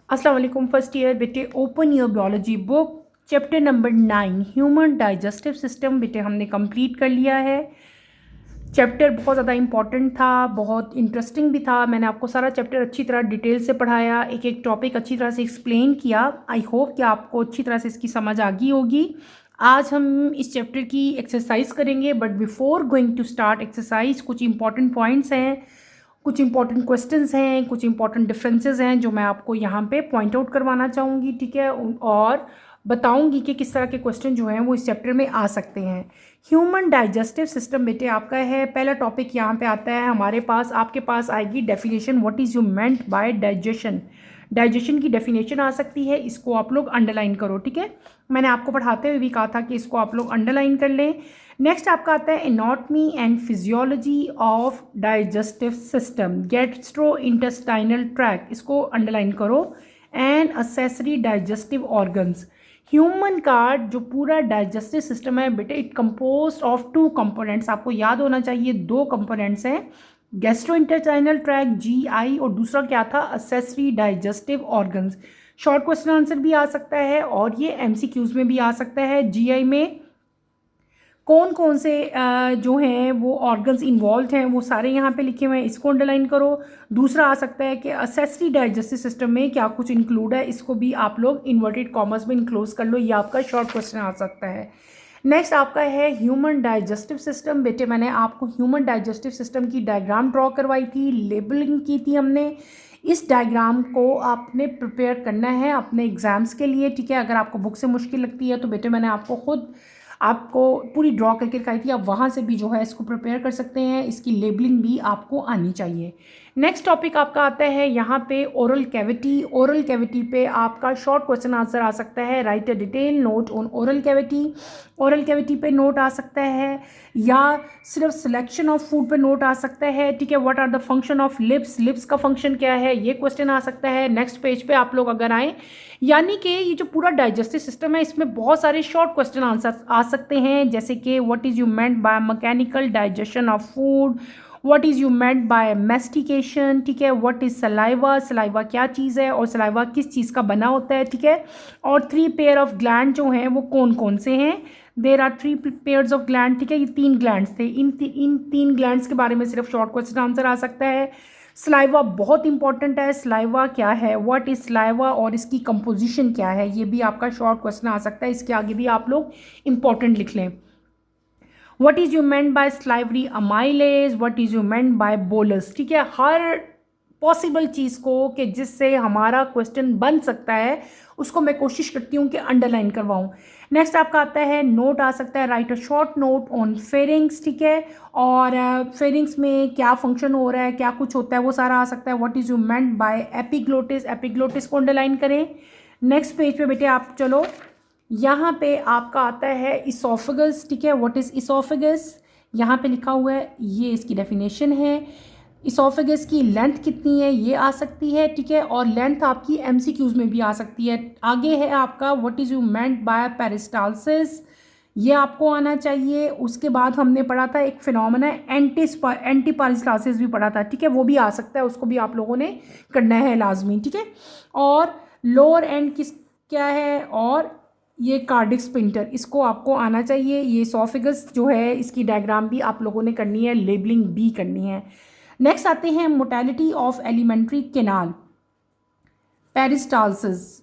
अस्सलाम वालेकुम first year बेटे। Open your biology book, chapter number 9 human digestive system बेटे हमने कंप्लीट कर लिया है। चैप्टर बहुत ज़्यादा इंपॉर्टेंट था, बहुत इंटरेस्टिंग भी था। मैंने आपको सारा चैप्टर अच्छी तरह डिटेल से पढ़ाया, एक एक टॉपिक अच्छी तरह से एक्सप्लेन किया। आई होप कि आपको अच्छी तरह से इसकी समझ आ गई होगी। आज हम इस चैप्टर की एक्सरसाइज करेंगे, but before going to start exercise कुछ इंपॉर्टेंट पॉइंट्स हैं, कुछ इंपॉर्टेंट क्वेश्चंस हैं, कुछ इंपॉर्टेंट डिफरेंसेस हैं जो मैं आपको यहाँ पे पॉइंट आउट करवाना चाहूँगी, ठीक है। और बताऊँगी कि किस तरह के क्वेश्चन जो हैं वो इस चैप्टर में आ सकते हैं। ह्यूमन डाइजेस्टिव सिस्टम बेटे आपका है। पहला टॉपिक यहाँ पे आता है हमारे पास, आपके पास आएगी definition, what is you meant bye digestion. Digestion की डेफिनेशन आ सकती है, इसको आप लोग अंडरलाइन करो, ठीक है। मैंने आपको पढ़ाते हुए भी कहा था कि इसको आप लोग अंडरलाइन कर लें। नेक्स्ट आपका आता है anatomy and physiology of digestive system, gastro intestinal tract, इसको अंडरलाइन करो। And accessory digestive organs. Human का जो पूरा डाइजेस्टिव सिस्टम है बेटे, it compose of two components, आपको याद होना चाहिए दो कंपोनेंट्स हैं, गैस्ट्रो इंटेस्टाइनल ट्रैक्ट जीआई, और दूसरा क्या था, accessory digestive organs. Short question answer भी आ सकता है और ये एमसीक्यूज में भी आ सकता है। जीआई में कौन कौन से जो हैं वो ऑर्गन्स इन्वॉल्व हैं वो सारे यहाँ पे लिखे हुए हैं, इसको अंडरलाइन करो। दूसरा आ सकता है कि असेसरी डाइजेस्टिव सिस्टम में क्या कुछ इंक्लूड है, इसको भी आप लोग इन्वर्टेड कॉमर्स में इनक्लोज कर लो, ये आपका शॉर्ट क्वेश्चन आ सकता है। नेक्स्ट आपका है ह्यूमन डाइजेस्टिव सिस्टम। बेटे मैंने आपको ह्यूमन डाइजेस्टिव सिस्टम की डायग्राम ड्रॉ करवाई थी, लेबलिंग की थी हमने। इस डायग्राम को आपने प्रिपेयर करना है अपने एग्जाम्स के लिए, ठीक है। अगर आपको बुक से मुश्किल लगती है तो बेटे मैंने आपको खुद आपको पूरी ड्रॉ करके दिखाई थी, आप वहाँ से भी जो है इसको प्रिपेयर कर सकते हैं। इसकी लेबलिंग भी आपको आनी चाहिए। नेक्स्ट टॉपिक आपका आता है यहाँ पे ओरल कैविटी। ओरल कैविटी पे आपका शॉर्ट क्वेश्चन आंसर आ सकता है, write a detail note on oral cavity. Oral cavity पे नोट आ सकता है या सिर्फ सिलेक्शन ऑफ फूड पे नोट आ सकता है, ठीक है। What are the function of lips, lips का फंक्शन क्या है, ये क्वेश्चन आ सकता है। नेक्स्ट पेज पे आप लोग अगर आएँ, यानी कि ये जो पूरा डाइजेस्टिव सिस्टम है इसमें बहुत सारे शॉर्ट क्वेश्चन आंसर आ सकते हैं, जैसे कि what is you meant by mechanical digestion of food, what is you meant bye mastication, ठीक है। व्हाट इज़ सलाइवा, सलाइवा क्या चीज़ है और सलाइवा किस चीज़ का बना होता है, ठीक है। और 3 पेयर ऑफ ग्लैंड जो हैं वो कौन कौन से हैं, there are 3 pairs of gland, ठीक है। ये 3 ग्लैंड्स थे, इन 3 ग्लैंड्स के बारे में सिर्फ शॉर्ट क्वेश्चन आंसर आ सकता है। स्लाइवा बहुत इंपॉर्टेंट है, स्लाइवा क्या है, व्हाट इज स्लाइवा और इसकी कंपोजिशन क्या है, ये भी आपका शॉर्ट क्वेश्चन आ सकता है। इसके आगे भी आप लोग इंपॉर्टेंट लिख लें। What is you meant bye salivary amylase, what is you meant bye bolus, ठीक है। हर पॉसिबल चीज़ को कि जिससे हमारा क्वेश्चन बन सकता है उसको मैं कोशिश करती हूँ कि अंडरलाइन करवाऊँ। नेक्स्ट आपका आता है नोट आ सकता है, write a short note on pharynx, ठीक है। और फेरिंग्स में क्या फंक्शन हो रहा है, क्या कुछ होता है, वो सारा आ सकता है। What is you meant bye epiglottis, epiglottis को अंडरलाइन करें। नेक्स्ट पेज पे बेटे आप चलो, यहाँ पे आपका आता है इसोफेगस, ठीक है। व्हाट इज़ इसोफेगस, यहाँ पे लिखा हुआ है, ये इसकी डेफिनेशन है। इसोफेगस की लेंथ कितनी है ये आ सकती है, ठीक है। और लेंथ आपकी एमसीक्यूज में भी आ सकती है। आगे है आपका what is you meant bye peristalsis, ये आपको आना चाहिए। उसके बाद हमने पढ़ा था एक फिनोमेना एंटी पेरिस्टालसिस भी पढ़ा था, ठीक है, वो भी आ सकता है, उसको भी आप लोगों ने करना है लाजमी, ठीक है। और लोअर एंड किस क्या है, और ये कार्डिक स्पिंटर, इसको आपको आना चाहिए। ये सोफिगस जो है इसकी डायग्राम भी आप लोगों ने करनी है, लेबलिंग भी करनी है। नेक्स्ट आते हैं mortality of alimentary canal, peristalsis.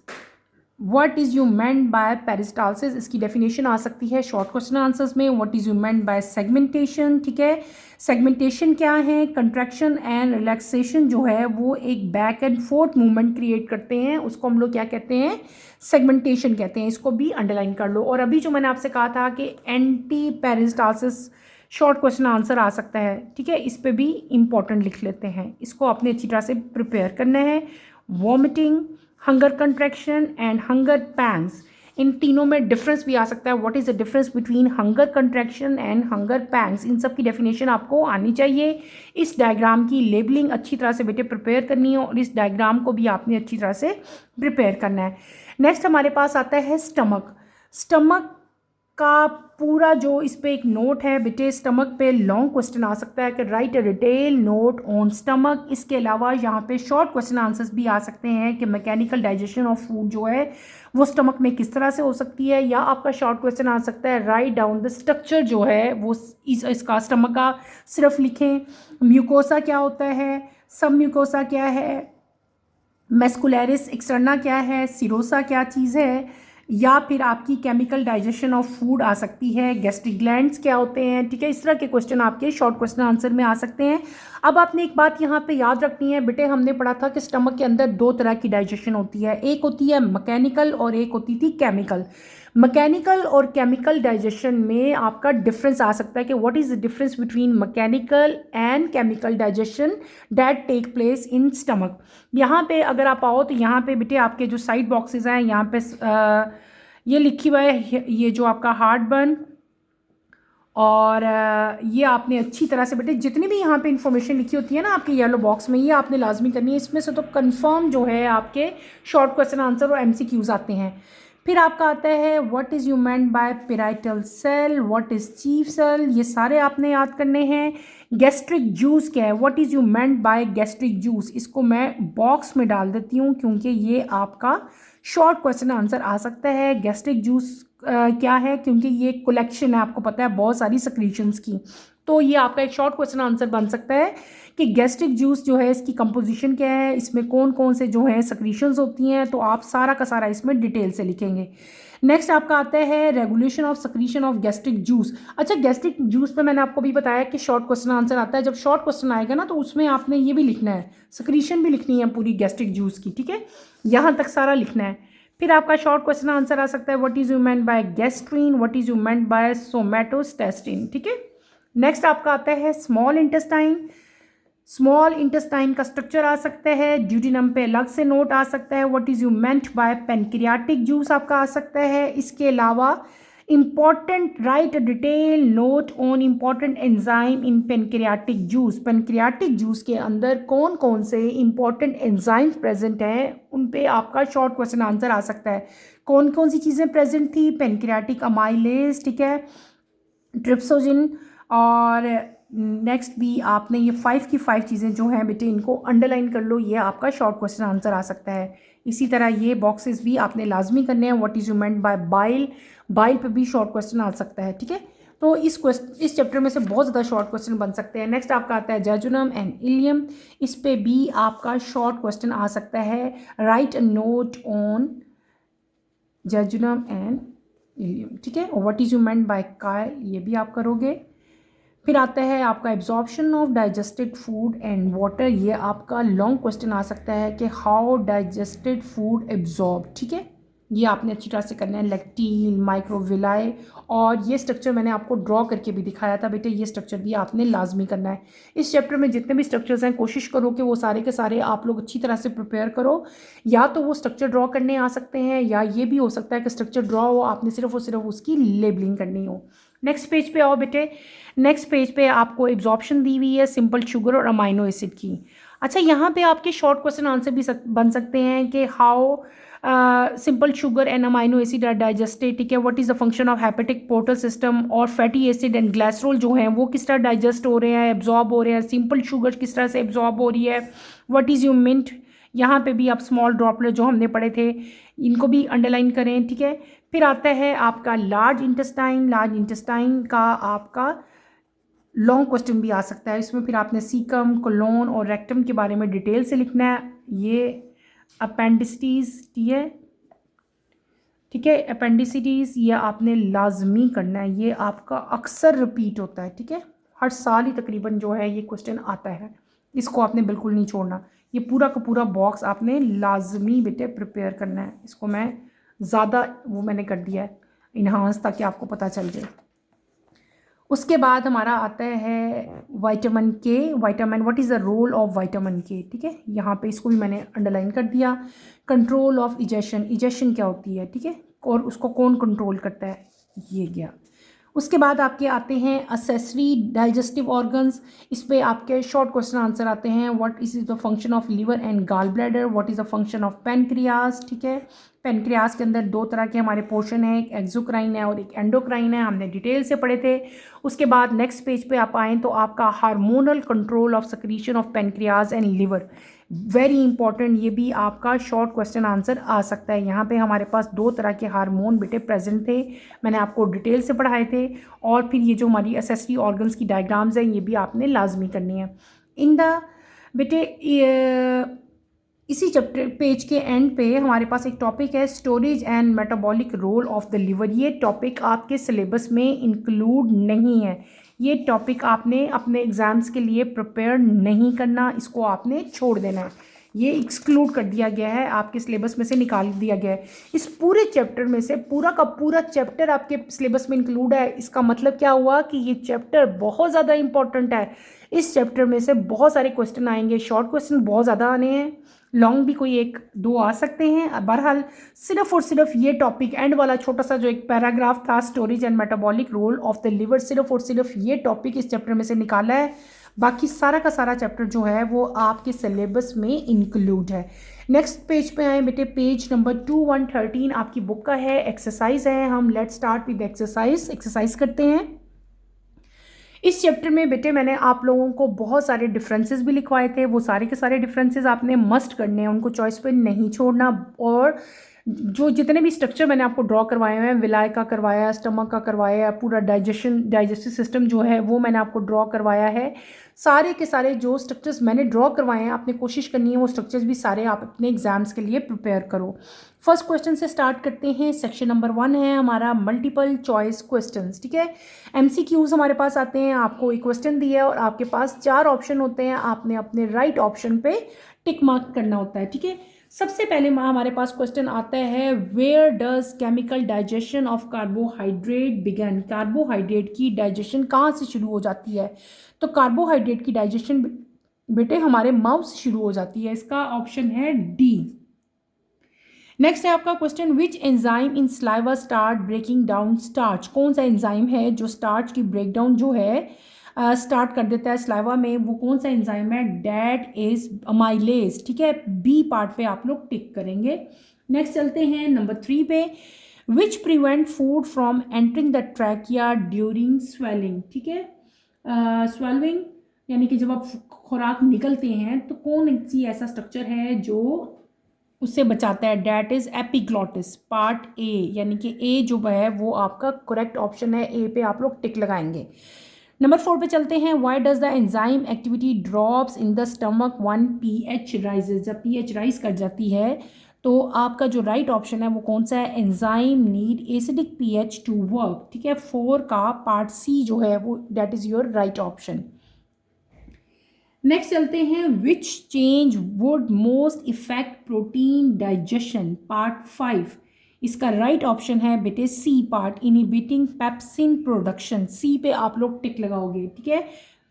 What is you meant bye peristalsis, इसकी डेफिनेशन आ सकती है शॉर्ट क्वेश्चन आंसर्स में। What is you meant bye segmentation, ठीक है। सेगमेंटेशन क्या है, कंट्रैक्शन एंड रिलैक्सेशन जो है वो एक back and fourth movement create करते हैं, उसको हम लोग क्या कहते हैं, सेगमेंटेशन कहते हैं। इसको भी अंडरलाइन कर लो। और अभी जो मैंने आपसे कहा था कि anti peristalsis short question answer आ सकता है, ठीक है, इस पे भी इंपॉर्टेंट लिख लेते हैं, इसको अपने अच्छी तरह से प्रिपेयर करना है। Vomiting, hunger contraction and hunger pangs, इन तीनों में डिफरेंस भी आ सकता है। What is the difference between hunger contraction and hunger pangs, इन सब की डेफिनेशन आपको आनी चाहिए। इस डायग्राम की लेबलिंग अच्छी तरह से बेटे प्रिपेयर करनी है और इस डायग्राम को भी आपने अच्छी तरह से प्रिपेयर करना है। नेक्स्ट हमारे पास आता है स्टमक। स्टमक का पूरा जो इस पे एक नोट है बेटे, स्टमक पे लॉन्ग क्वेश्चन आ सकता है कि right a detail note on stomach. इसके अलावा यहाँ पे शॉर्ट क्वेश्चन आंसर्स भी आ सकते हैं कि मैकेनिकल डाइजेशन ऑफ फूड जो है वो स्टमक में किस तरह से हो सकती है, या आपका शॉर्ट क्वेश्चन आ सकता है राइट डाउन द स्ट्रक्चर जो है वो इसका स्टमक का सिर्फ लिखें। म्यूकोसा क्या होता है, सब म्यूकोसा क्या है, मेस्कुलरिस एक्सटर्ना क्या है, सिरोसा क्या चीज़ है, या फिर आपकी केमिकल डाइजेशन ऑफ फूड आ सकती है, गैस्ट्रिक ग्लैंड्स क्या होते हैं। ठीक है, इस तरह के क्वेश्चन आपके शॉर्ट क्वेश्चन आंसर में आ सकते हैं। अब आपने एक बात यहाँ पे याद रखनी है बेटे, हमने पढ़ा था कि स्टमक के अंदर दो तरह की डाइजेशन होती है, एक होती है मैकेनिकल और एक होती थी केमिकल। मैकेनिकल और केमिकल डाइजेशन में आपका डिफरेंस आ सकता है कि what is the difference between mechanical and chemical digestion that take place in stomach. यहाँ पे अगर आप आओ तो यहाँ पे बेटे आपके जो साइड बॉक्सेस हैं यहाँ पे ये लिखी हुआ है, ये जो आपका हार्ट बर्न, और ये आपने अच्छी तरह से बेटे जितनी भी यहाँ पे इंफॉर्मेशन लिखी होती है ना आपके येलो बॉक्स में, ये आपने लाजमी करनी है। इसमें से तो कंफर्म जो है आपके शॉर्ट क्वेश्चन आंसर और एमसीक्यूज आते हैं। फिर आपका आता है what is you meant by parietal cell, what is chief cell, ये सारे आपने याद करने हैं। गैस्ट्रिक जूस क्या है, what is you meant by gastric juice, इसको मैं बॉक्स में डाल देती हूँ क्योंकि ये आपका शॉर्ट क्वेश्चन आंसर आ सकता है। गैस्ट्रिक जूस क्या है, क्योंकि ये कलेक्शन है, आपको पता है बहुत सारी सक्रीशंस की, तो ये आपका एक शॉर्ट क्वेश्चन आंसर बन सकता है कि गैस्ट्रिक जूस जो है इसकी कंपोजिशन क्या है, इसमें कौन कौन से जो है सक्रीशंस होती हैं, तो आप सारा का सारा इसमें डिटेल से लिखेंगे। नेक्स्ट आपका आता है regulation of secretion of gastric juice. अच्छा, गैस्ट्रिक जूस पे मैंने आपको भी बताया कि शॉर्ट क्वेश्चन आंसर आता है। जब शॉर्ट क्वेश्चन आएगा ना तो उसमें आपने ये भी लिखना है, सक्रीशन भी लिखनी है पूरी गैस्ट्रिक जूस की। ठीक है, यहाँ तक सारा लिखना है। फिर आपका शॉर्ट क्वेश्चन आंसर आ सकता है what is you meant by gastrin, what is you meant by somatostatin. ठीक है, नेक्स्ट आपका आता है स्मॉल इंटेस्टाइन। स्मॉल इंटेस्टाइन का स्ट्रक्चर आ सकता है, ड्यूटीनम पे अलग से नोट आ सकता है, what is you meant bye pancreatic juice आपका आ सकता है। इसके अलावा important right detail note on important enzyme in pancreatic juice. Pancreatic juice के अंदर कौन कौन से इम्पॉर्टेंट एंजाइम्स प्रेजेंट हैं, उन पे आपका शॉर्ट क्वेश्चन आंसर आ सकता है। कौन कौन सी चीज़ें प्रेजेंट थी, पेनक्रियाटिक अमाइलेज, ठीक है, ट्रिप्सोजिन, और नेक्स्ट भी आपने ये 5 की 5 चीज़ें जो हैं बेटे इनको अंडरलाइन कर लो, ये आपका शॉर्ट क्वेश्चन आंसर आ सकता है। इसी तरह ये बॉक्सेस भी आपने लाजमी करने हैं। What is you meant bye bile, bile पे भी शॉर्ट क्वेश्चन आ सकता है। ठीक है, तो इस चैप्टर में से बहुत ज़्यादा शॉर्ट क्वेश्चन बन सकते हैं। नेक्स्ट आपका आता है जेजुनम एंड इलियम, इस पे भी आपका शॉर्ट क्वेश्चन आ सकता है। Write a note on jejunum and ileum. ठीक है, और what is you meant bye Kyle, ये भी आप करोगे। फिर आता है आपका absorption of digested food and water, ये आपका लॉन्ग क्वेश्चन आ सकता है कि हाउ डाइजेस्टेड फूड एब्जॉर्ब। ठीक है, ये आपने अच्छी तरह से करना है। लैक्टीन, माइक्रोविलाई, और ये स्ट्रक्चर मैंने आपको ड्रॉ करके भी दिखाया था बेटे, ये स्ट्रक्चर भी आपने लाजमी करना है। इस चैप्टर में जितने भी स्ट्रक्चर्स हैं कोशिश करो कि वो सारे के सारे आप लोग अच्छी तरह से प्रिपेयर करो। या तो वो स्ट्रक्चर ड्रॉ करने आ सकते हैं, या ये भी हो सकता है कि स्ट्रक्चर ड्रॉ हो, आपने सिर्फ और सिर्फ उसकी लेबलिंग करनी हो। नेक्स्ट पेज पे आओ बेटे, नेक्स्ट पेज पे आपको एब्जॉर्प्शन दी हुई है सिंपल शुगर और अमाइनो एसिड की। अच्छा, यहाँ पे आपके शॉर्ट क्वेश्चन आंसर भी बन सकते हैं कि how simple sugar and amino acid are digested. ठीक है, what is the function of hepatic portal system, और फैटी एसिड एंड ग्लाइसरोल जो हैं वो किस तरह डाइजेस्ट हो रहे हैं, एब्जॉर्ब हो रहे हैं, सिंपल शुगर किस तरह से एब्जॉर्ब हो रही है। व्हाट इज़ यू मिंट, यहाँ पे भी आप स्मॉल ड्रॉपलेट जो हमने पढ़े थे इनको भी अंडरलाइन करें। ठीक है, फिर आता है आपका लार्ज इंटेस्टाइन। लार्ज इंटेस्टाइन का आपका लॉन्ग क्वेश्चन भी आ सकता है, इसमें फिर आपने सीकम, कोलोन और रेक्टम के बारे में डिटेल से लिखना है। ये अपेंडिसिटीज़, ठीक है, अपेंडिसिटीज़ ये आपने लाजमी करना है, ये आपका अक्सर रिपीट होता है। ठीक है, हर साल ही तकरीबन जो है ये क्वेश्चन आता है, इसको आपने बिल्कुल नहीं छोड़ना। ये पूरा का पूरा बॉक्स आपने लाजमी बेटे प्रिपेयर करना है। इसको मैं ज़्यादा वो मैंने कर दिया है इन्हांस, ताकि आपको पता चल जाए। उसके बाद हमारा आता है vitamin K. Vitamin, what is the role of vitamin K. ठीक है, यहाँ पे इसको भी मैंने अंडरलाइन कर दिया। कंट्रोल ऑफ इजेशन, इजेशन क्या होती है, ठीक है, और उसको कौन कंट्रोल करता है, ये गया। उसके बाद आपके आते हैं असेसरी डाइजेस्टिव ऑर्गन्स। इस पे आपके शॉर्ट क्वेश्चन आंसर आते हैं। What is the function of liver and gall bladder, what is the function of pancreas. ठीक है, पेनक्रियास के अंदर दो तरह के हमारे पोर्शन है, एक एक्सोक्राइन है और एक एंडोक्राइन है, हमने डिटेल से पढ़े थे। उसके बाद नेक्स्ट पेज पे आप आएँ तो आपका hormonal control of secretion of pancreas and liver, very important, ये भी आपका शॉर्ट क्वेश्चन आंसर आ सकता है। यहाँ पे हमारे पास दो तरह के हार्मोन बेटे प्रेजेंट थे, मैंने आपको डिटेल से पढ़ाए थे। और फिर ये जो हमारी एसेसरी ऑर्गन्स की डायग्राम्स हैं ये भी आपने लाजमी करनी है। इन द बेटे इसी चैप्टर पेज के एंड पे हमारे पास एक टॉपिक है storage and metabolic role of the liver. ये टॉपिक आपके सिलेबस में इंक्लूड नहीं है, ये टॉपिक आपने अपने एग्ज़ाम्स के लिए प्रिपेयर नहीं करना, इसको आपने छोड़ देना है, ये एक्सक्लूड कर दिया गया है, आपके सिलेबस में से निकाल दिया गया है। इस पूरे चैप्टर में से पूरा का पूरा चैप्टर आपके सिलेबस में इंक्लूड है। इसका मतलब क्या हुआ कि ये चैप्टर बहुत ज़्यादा इंपॉर्टेंट है। इस चैप्टर में से बहुत सारे क्वेश्चन आएंगे, शॉर्ट क्वेश्चन बहुत ज़्यादा आने हैं, लॉन्ग भी कोई एक दो आ सकते हैं। बहरहाल सिर्फ और सिर्फ ये टॉपिक एंड वाला छोटा सा जो एक पैराग्राफ था storage and metabolic role of the liver, सिर्फ और सिर्फ ये टॉपिक इस चैप्टर में से निकाला है। बाकी सारा का सारा चैप्टर जो है वो आपके सिलेबस में इंक्लूड है। नेक्स्ट पेज पे आए बेटे, पेज नंबर 2113 आपकी बुक का है, एक्सरसाइज है। हम लेट स्टार्ट विद एक्सरसाइज करते हैं। इस चैप्टर में बेटे मैंने आप लोगों को बहुत सारे डिफरेंसेस भी लिखवाए थे, वो सारे के सारे डिफरेंसेस आपने मस्ट करने हैं, उनको चॉइस पे नहीं छोड़ना। और जो जितने भी स्ट्रक्चर मैंने आपको ड्रॉ करवाए हैं, विलाय का करवाया, स्टमक का करवाया, पूरा डाइजेस्टिव सिस्टम जो है वो मैंने आपको ड्रॉ करवाया है। सारे के सारे जो स्ट्रक्चर्स मैंने ड्रॉ करवाए हैं आपने कोशिश करनी है वो स्ट्रक्चर्स भी सारे आप अपने एग्जाम्स के लिए प्रिपेयर करो। फर्स्ट क्वेश्चन से स्टार्ट करते हैं। सेक्शन नंबर 1 है हमारा मल्टीपल चॉइस क्वेश्चंस। ठीक है, MCQs हमारे पास आते हैं, आपको एक क्वेश्चन दिया है और आपके पास 4 ऑप्शन होते हैं, आपने अपने राइट ऑप्शन पे टिक मार्क करना होता है। ठीक है, सबसे पहले हमारे पास क्वेश्चन आता है, where does chemical digestion of carbohydrate begin. Carbohydrate की डाइजेशन कहाँ से शुरू हो जाती है? तो कार्बोहाइड्रेट की डाइजेशन बेटे हमारे माउथ से शुरू हो जाती है, इसका ऑप्शन है डी। नेक्स्ट है आपका question, which enzyme in saliva start breaking down starch. कौन सा एंजाइम है जो स्टार्च की ब्रेकडाउन जो है स्टार्ट कर देता है सलाइवा में, वो कौन सा एंजाइम है? That is amylase. ठीक है, बी पार्ट पे आप लोग टिक करेंगे। नेक्स्ट चलते हैं नंबर 3 पे, which prevent food from entering the trachea during swelling. ठीक है, स्वेलिंग यानी कि जब आप खुराक निकलते हैं तो कौन सी ऐसा स्ट्रक्चर है जो उससे बचाता है? That is epiglottis, part A, यानी कि ए जो है वो आपका करेक्ट ऑप्शन है, ए पे आप लोग टिक लगाएंगे। नंबर 4 पे चलते हैं, why does the enzyme activity drops in the stomach one pH rises. जब pH राइज कर जाती है तो आपका जो राइट ऑप्शन है वो कौन सा है? Enzyme need acidic pH to work. ठीक है, 4 का पार्ट सी जो है वो that is your right option. Next चलते हैं, which change would most affect protein digestion, part 5। इसका राइट ऑप्शन है बेटे C part, inhibiting pepsin production. C पे आप लोग टिक लगाओगे। ठीक है,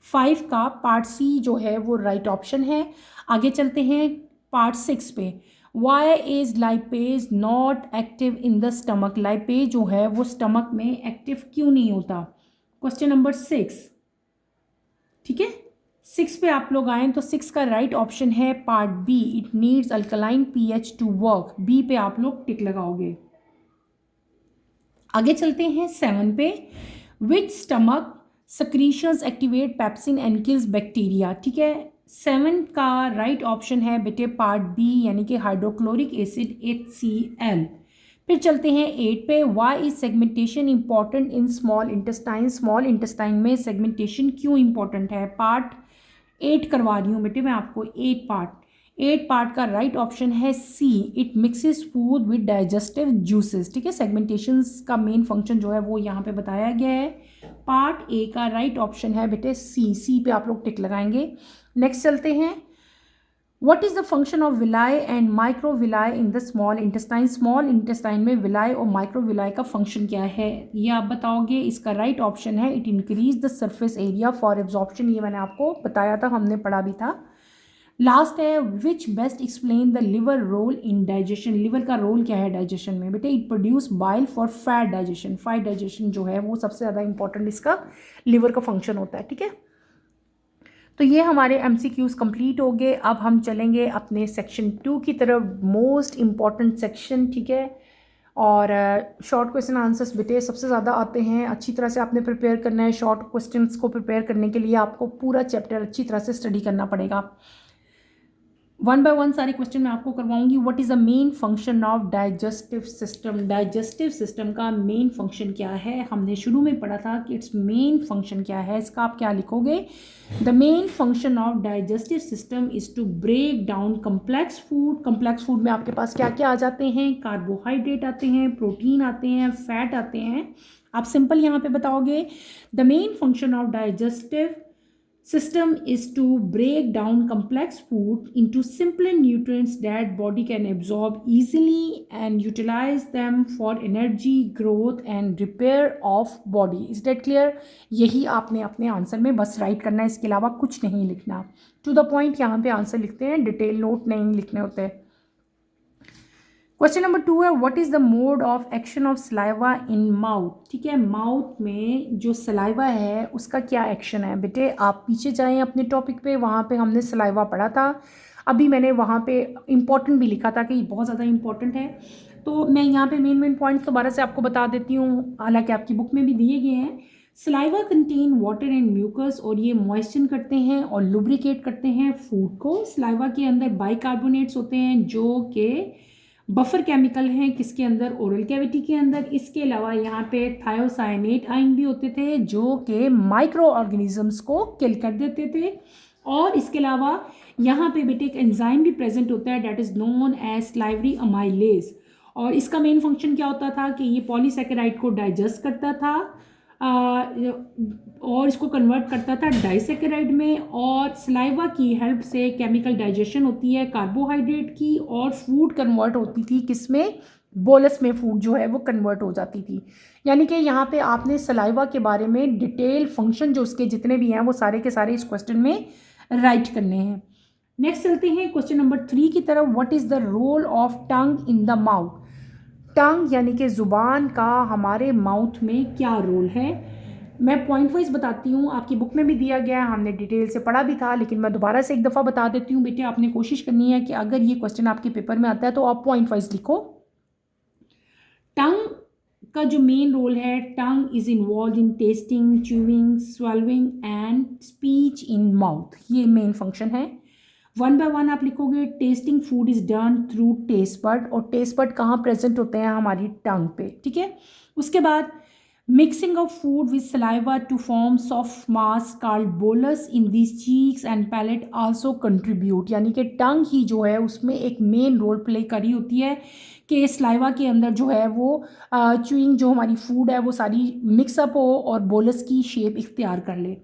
5 का पार्ट सी जो है वो राइट ऑप्शन है। आगे चलते हैं पार्ट 6 पे, why is lipase not active in the stomach. Lipase जो है वो स्टमक में एक्टिव क्यों नहीं होता? Question number 6। ठीक है, 6 पे आप लोग आए तो 6 का राइट ऑप्शन है part B, it needs alkaline pH to work. B पे आप लोग टिक लगाओगे। आगे चलते हैं 7 पे, which stomach secretions activate pepsin and kills bacteria. ठीक है, 7 का राइट ऑप्शन है बेटे पार्ट बी, यानी कि हाइड्रोक्लोरिक एसिड HCl। फिर चलते हैं 8 पे, why is segmentation important in small intestine. Small intestine में सेगमेंटेशन क्यों इंपॉर्टेंट है? पार्ट 8 करवा रही हूँ बेटे मैं आपको, 8 पार्ट का राइट ऑप्शन है C, it mixes food with digestive juices. ठीक है, सेगमेंटेशन का मेन फंक्शन जो है वो यहाँ पे बताया गया है। पार्ट ए का राइट ऑप्शन है बेटे सी पे आप लोग टिक लगाएंगे। नेक्स्ट चलते हैं, what is the function of villi and microvilli in the small intestine. Small intestine में विलाई और माइक्रोविलाई का फंक्शन क्या है ये आप बताओगे। इसका राइट ऑप्शन है, it increase the surface area for absorption. ये मैंने आपको बताया था, हमने पढ़ा भी था। लास्ट है which best explain the liver role in digestion, liver का रोल क्या है डाइजेशन में बेटे, it produce bile for fat digestion, fat digestion जो है वो सबसे ज़्यादा इंपॉर्टेंट इसका लिवर का फंक्शन होता है, ठीक है। तो ये हमारे MCQs कंप्लीट हो गए। अब हम चलेंगे अपने सेक्शन 2 की तरफ, मोस्ट इम्पॉर्टेंट सेक्शन, ठीक है। और शॉर्ट क्वेश्चन आंसर्स बेटे सबसे ज़्यादा आते हैं, अच्छी तरह से आपने प्रिपेयर करना है। शॉर्ट क्वेश्चंस को प्रिपेयर करने के लिए आपको पूरा चैप्टर अच्छी तरह से स्टडी करना पड़ेगा। वन बाय वन सारे क्वेश्चन मैं आपको करवाऊंगी। What is the main function of digestive system, digestive system का मेन फंक्शन क्या है, हमने शुरू में पढ़ा था कि इट्स मेन फंक्शन क्या है, इसका आप क्या लिखोगे। The main function of digestive system is to break down complex food. Complex food में आपके पास क्या क्या आ जाते हैं, कार्बोहाइड्रेट आते हैं, प्रोटीन आते हैं, फैट आते हैं। आप सिंपल यहाँ पे बताओगे the main function of digestive system is to break down complex food into simpler nutrients that body can absorb easily and utilize them for energy, growth and repair of body. Is that clear? यही आपने अपने answer में बस right करना है, इसके अलावा कुछ नहीं लिखना। टू द पॉइंट यहाँ पे आंसर लिखते हैं, डिटेल नोट नहीं लिखने होते। क्वेश्चन नंबर 2 है what is the mode of action of saliva in mouth, ठीक है। माउथ में जो सलाइवा है उसका क्या एक्शन है बेटे, आप पीछे जाएं अपने टॉपिक पे, वहाँ पे हमने सलाइवा पढ़ा था। अभी मैंने वहाँ पे इम्पॉर्टेंट भी लिखा था कि ये बहुत ज़्यादा इंपॉर्टेंट है, तो मैं यहाँ पे मेन पॉइंट्स दोबारा से आपको बता देती हूँ, हालांकि आपकी बुक में भी दिए गए हैं। Saliva contain water and mucus, और ये मॉइस्चर करते हैं और लुब्रिकेट करते हैं फूड को। सलाइवा के अंदर बाइकार्बोनेट्स होते हैं जो कि बफर केमिकल हैं किसके अंदर, ओरल कैविटी के अंदर। इसके अलावा यहाँ पे थायोसाइनेट आयन भी होते थे जो कि माइक्रो ऑर्गेनिजम्स को किल कर देते थे। और इसके अलावा यहाँ पे बेटे एक एंजाइम भी प्रेजेंट होता है that is known as salivary amylase, और इसका मेन फंक्शन क्या होता था कि ये पॉलीसैकेराइड को डाइजेस्ट करता था और इसको कन्वर्ट करता था डाइसैकेराइड में, और सलाइवा की हेल्प से केमिकल डाइजेशन होती है कार्बोहाइड्रेट की, और फूड कन्वर्ट होती थी किसमें, बोलस में फूड जो है वो कन्वर्ट हो जाती थी। यानी कि यहाँ पे आपने सलाइवा के बारे में डिटेल फंक्शन जो उसके जितने भी हैं वो सारे के सारे इस क्वेश्चन में राइट करने हैं। नेक्स्ट चलते हैं क्वेश्चन नंबर 3 की तरफ। What is the role of tongue in the mouth, tongue यानी कि ज़ुबान का हमारे माउथ में क्या रोल है। मैं पॉइंट वाइज बताती हूँ, आपकी बुक में भी दिया गया है, हमने डिटेल से पढ़ा भी था, लेकिन मैं दोबारा से एक दफ़ा बता देती हूँ बेटे। आपने कोशिश करनी है कि अगर ये क्वेश्चन आपके पेपर में आता है तो आप पॉइंट वाइज लिखो। टंग का जो मेन रोल है, tongue is involve in tasting, chewing, swallowing and speech in mouth, ये मेन फंक्शन है। वन बाय वन आप लिखोगे tasting food is done through taste bud, और टेस्ट बड कहाँ प्रेजेंट होते हैं, हमारी टंग पे, ठीक है। उसके बाद mixing of food with saliva to form soft mass called bolus in this cheeks and palate also contribute, यानी कि टंग ही जो है उसमें एक मेन रोल प्ले करी होती है कि सलाइवा के अंदर जो है वो च्यूइंग जो हमारी फूड है वो सारी मिक्सअप हो और बोलस की शेप इख्तियार कर ले।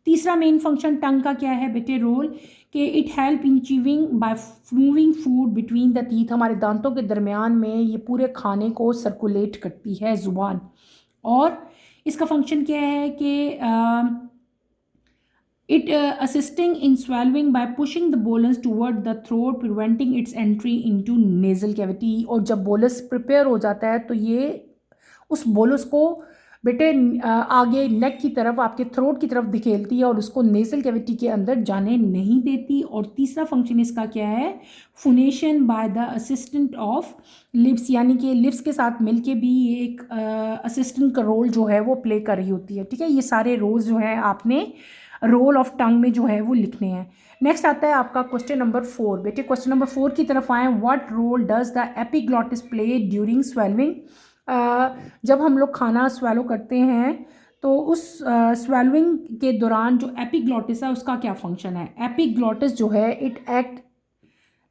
तीसरा मेन फंक्शन टंग का क्या है बेटे, रोल कि it help in chewing by moving food between the teeth, हमारे दांतों के दरमियान में ये पूरे खाने को सर्कुलेट करती है ज़ुबान। और इसका फंक्शन क्या है कि it assisting in स्वेलविंग bye pushing the bolus toward the throat preventing it's entry into nasal cavity, और जब बोलस प्रिपेयर हो जाता है तो ये उस बोलस को बेटे आगे नेक की तरफ, आपके थ्रोट की तरफ धकेलती है और उसको नेजल कैविटी के अंदर जाने नहीं देती। और तीसरा फंक्शन इसका क्या है, phonation by the assistant of lips, यानी कि लिप्स के साथ मिलके भी ये एक असिस्टेंट का रोल जो है वो प्ले कर रही होती है, ठीक है। ये सारे रोल्स जो है आपने रोल ऑफ टंग में जो है वो लिखने हैं। नेक्स्ट आता है आपका क्वेश्चन नंबर 4 बेटे। क्वेश्चन नंबर 4 की तरफ आए, what role does the epiglottis play during swallowing, जब हम लोग खाना स्वेलो करते हैं तो उस स्वेलविंग के दौरान जो एपिग्लॉटिस है उसका क्या फंक्शन है। एपिग्लॉटिस जो है it act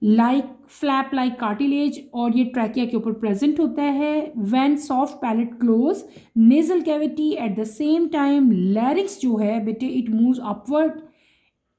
like flap like cartilage, और ये ट्रैकिया के ऊपर प्रेजेंट होता है। When soft palate close nasal cavity at the same time larynx जो है बेटे इट मूव्स अपवर्ड,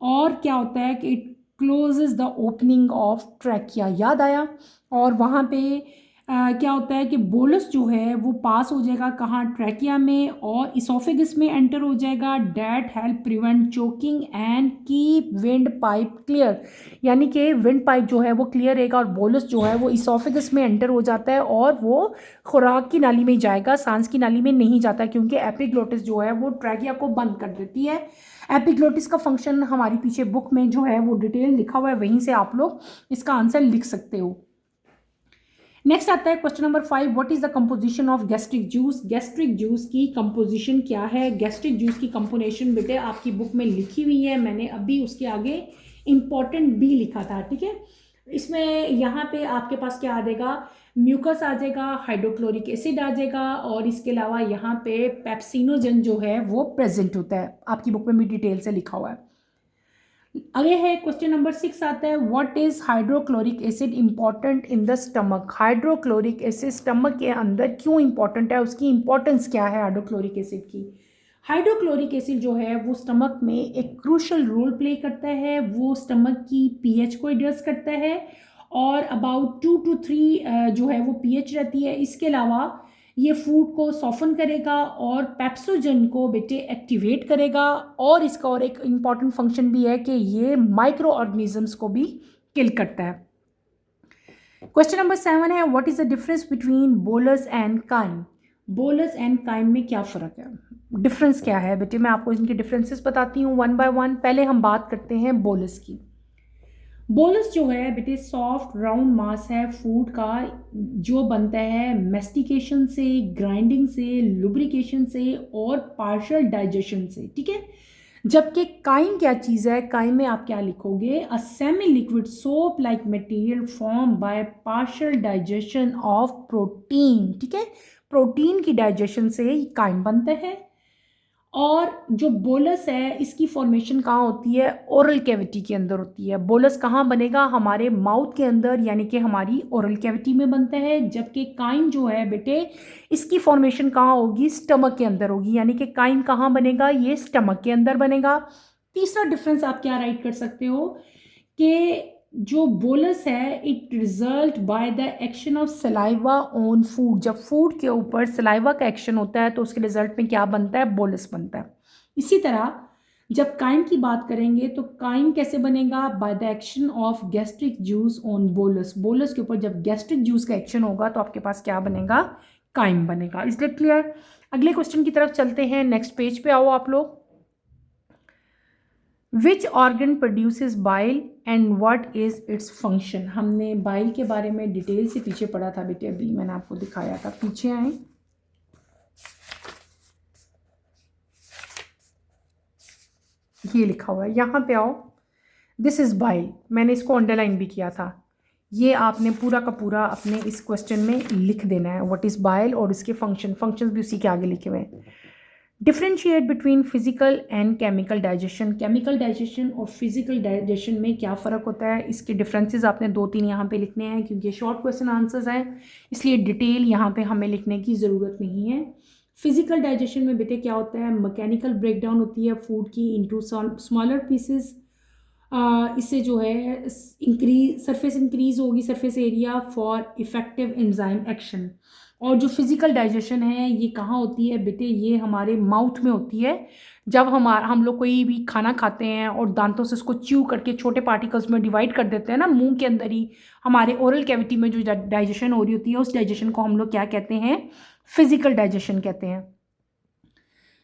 और क्या होता है कि it closes the opening of trachea, याद आया। और वहाँ पे क्या होता है कि बोलस जो है वो पास हो जाएगा कहाँ, ट्रैकिया में, और इसोफेगस में एंटर हो जाएगा। That help prevent choking and keep wind pipe clear, यानी कि विंड पाइप जो है वो क्लियर रहेगा और बोलस जो है वो इसोफेगस में एंटर हो जाता है और वो खुराक की नाली में ही जाएगा, सांस की नाली में नहीं जाता, क्योंकि एपिग्लोटिस जो है वो ट्रैकिया को बंद कर देती है। एपिग्लोटिस का फंक्शन हमारी पीछे बुक में जो है वो डिटेल लिखा हुआ है, वहीं से आप लोग इसका आंसर लिख सकते हो। नेक्स्ट आता है question number 5, what is the composition of gastric juice. Gastric juice की कंपोजिशन क्या है। गैस्ट्रिक जूस की कंपोजिशन बेटे आपकी बुक में लिखी हुई है, मैंने अभी उसके आगे इंपॉर्टेंट भी लिखा था, ठीक है। इसमें यहाँ पे आपके पास क्या आ जाएगा, म्यूकस आ जाएगा, हाइड्रोक्लोरिक एसिड आ जाएगा, और इसके अलावा यहाँ पे पेप्सिनोजन जो है वो प्रेजेंट होता है, आपकी बुक में भी डिटेल से लिखा हुआ है। आगे है क्वेश्चन नंबर 6 आता है, what is hydrochloric acid important in the stomach. Hydrochloric acid stomach के अंदर क्यों इंपॉर्टेंट है, उसकी इंपॉर्टेंस क्या है हाइड्रोक्लोरिक एसिड की। हाइड्रोक्लोरिक एसिड जो है वो स्टमक में एक क्रूशल रोल प्ले करता है, वो स्टमक की पीएच को एडजस्ट करता है, और अबाउट 2 to 3 जो है वो पीएच रहती है। इसके अलावा ये फूड को सॉफन करेगा और पेप्सोजन को बेटे एक्टिवेट करेगा, और इसका और एक इम्पॉर्टेंट फंक्शन भी है कि ये माइक्रो ऑर्गेनिजम्स को भी किल करता है। क्वेश्चन नंबर 7 है, what is the difference between bolus and chyme. Bolus and chyme में क्या फ़र्क है, डिफरेंस क्या है बेटे, मैं आपको इनके डिफरेंसेस बताती हूँ वन बाय वन। पहले हम बात करते हैं बोलस की। बोलस जो है बेटे सॉफ्ट राउंड मास है फूड का, जो बनता है मेस्टिकेशन से, ग्राइंडिंग से, लुब्रिकेशन से और पार्शियल डाइजेशन से, ठीक है। जबकि काइम क्या चीज़ है, काइम में आप क्या लिखोगे, a semi liquid soap like material form by partial digestion of protein, ठीक है। प्रोटीन की डाइजेशन से काइम बनता है। और जो बोलस है इसकी फॉर्मेशन कहाँ होती है, ओरल कैविटी के अंदर होती है। बोलस कहाँ बनेगा, हमारे माउथ के अंदर, यानी कि हमारी ओरल कैविटी में बनता है। जबकि काइम जो है बेटे इसकी फॉर्मेशन कहाँ होगी, स्टमक के अंदर होगी, यानी कि काइम कहाँ बनेगा, ये स्टमक के अंदर बनेगा। तीसरा डिफरेंस आप क्या राइट कर सकते हो कि जो बोलस है it result by the action of saliva on food. जब फूड के ऊपर सलाइवा का एक्शन होता है तो उसके रिजल्ट में क्या बनता है, बोलस बनता है। इसी तरह जब काइम की बात करेंगे तो काइम कैसे बनेगा, by the action of gastric juice on bolus. Bolus के ऊपर जब गैस्ट्रिक जूस का एक्शन होगा तो आपके पास क्या बनेगा, काइम बनेगा। Is that clear. अगले क्वेश्चन की तरफ चलते हैं, नेक्स्ट पेज पे आओ आप लोग। Which organ produces bile and what is its function. हमने बाइल के बारे में डिटेल से पीछे पढ़ा था बेटे, अभी मैंने आपको दिखाया था, पीछे आए। ये लिखा हुआ है, यहाँ पे आओ, दिस इज बाइल, मैंने इसको अंडरलाइन भी किया था। ये आपने पूरा का पूरा अपने इस क्वेश्चन में लिख देना है, व्हाट इज बाइल और इसके फंक्शंस भी उसी के आगे लिखे हुए हैं। Differentiate between physical and chemical digestion. Chemical digestion और फिजिकल डाइजेशन में क्या फ़र्क होता है, इसके डिफरेंसेस आपने 2-3 यहाँ पे लिखने हैं, क्योंकि शॉर्ट क्वेश्चन आंसर्स हैं, इसलिए डिटेल यहाँ पे हमें लिखने की ज़रूरत नहीं है। फिजिकल डाइजेशन में बेटे क्या होता है, मैकेनिकल ब्रेकडाउन होती है फूड की इनटू स्मॉलर पीसेस। इससे जो है सरफेस इंक्रीज होगी, surface area for effective enzyme action. और जो फिजिकल डाइजेशन है ये कहाँ होती है बेटे, ये हमारे माउथ में होती है। जब हम लोग कोई भी खाना खाते हैं और दांतों से उसको च्यू करके छोटे पार्टिकल्स में डिवाइड कर देते हैं ना, मुंह के अंदर ही हमारे ओरल कैविटी में जो डाइजेशन हो रही होती है, उस डाइजेशन को हम लोग क्या कहते हैं, फिजिकल डाइजेशन कहते हैं।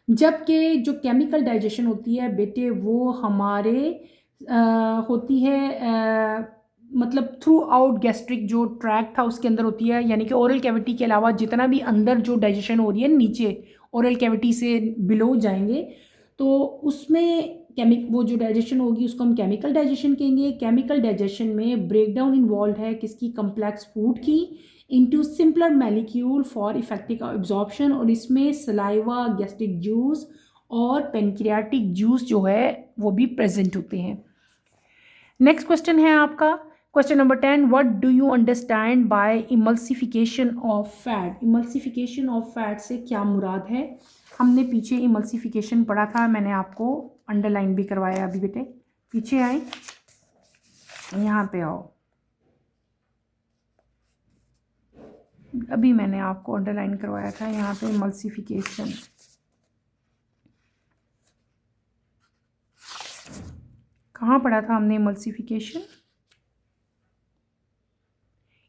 जबकि जो केमिकल डाइजेशन होती है बेटे वो हमारे होती है मतलब थ्रू आउट गैस्ट्रिक जो ट्रैक था उसके अंदर होती है, यानी कि ओरल कैविटी के अलावा जितना भी अंदर जो डाइजेशन हो रही है नीचे ओरल कैविटी से बिलो जाएंगे, तो उसमें वो जो डाइजेशन होगी उसको हम केमिकल डाइजेशन कहेंगे। केमिकल डाइजेशन में ब्रेकडाउन इन्वॉल्व है किसकी, कम्प्लेक्स फूड की into simpler molecule for effective absorption, और इसमें सलाइवा, गैस्ट्रिक जूस और पेनक्रियाटिक जूस जो है वो भी प्रेजेंट होते हैं। नेक्स्ट क्वेश्चन है आपका question number 10, what do you understand by emulsification of fat. Emulsification of fat से क्या मुराद है, हमने पीछे इमल्सिफिकेशन पढ़ा था, मैंने आपको अंडरलाइन भी करवाया अभी बेटे, पीछे आए, यहाँ पे आओ। अभी मैंने आपको अंडरलाइन करवाया था यहाँ पे इमल्सिफिकेशन। कहाँ पढ़ा था हमने इमल्सिफिकेशन?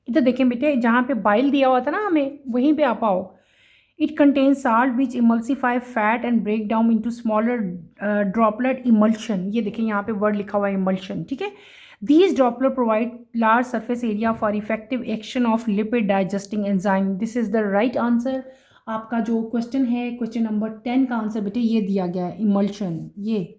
इधर देखें बेटे, जहाँ पे बाइल दिया हुआ था ना हमें, वहीं पे आप आओ। It contains salt which emulsify fat and break down into smaller droplet emulsion. ये देखें यहाँ पे वर्ड लिखा हुआ है इमल्शन, ठीक है। These droplet provide large surface area for effective action of lipid digesting enzyme. This is the right answer. आपका जो क्वेश्चन है, क्वेश्चन नंबर 10 का आंसर बेटे ये दिया गया है, इमल्शन। ये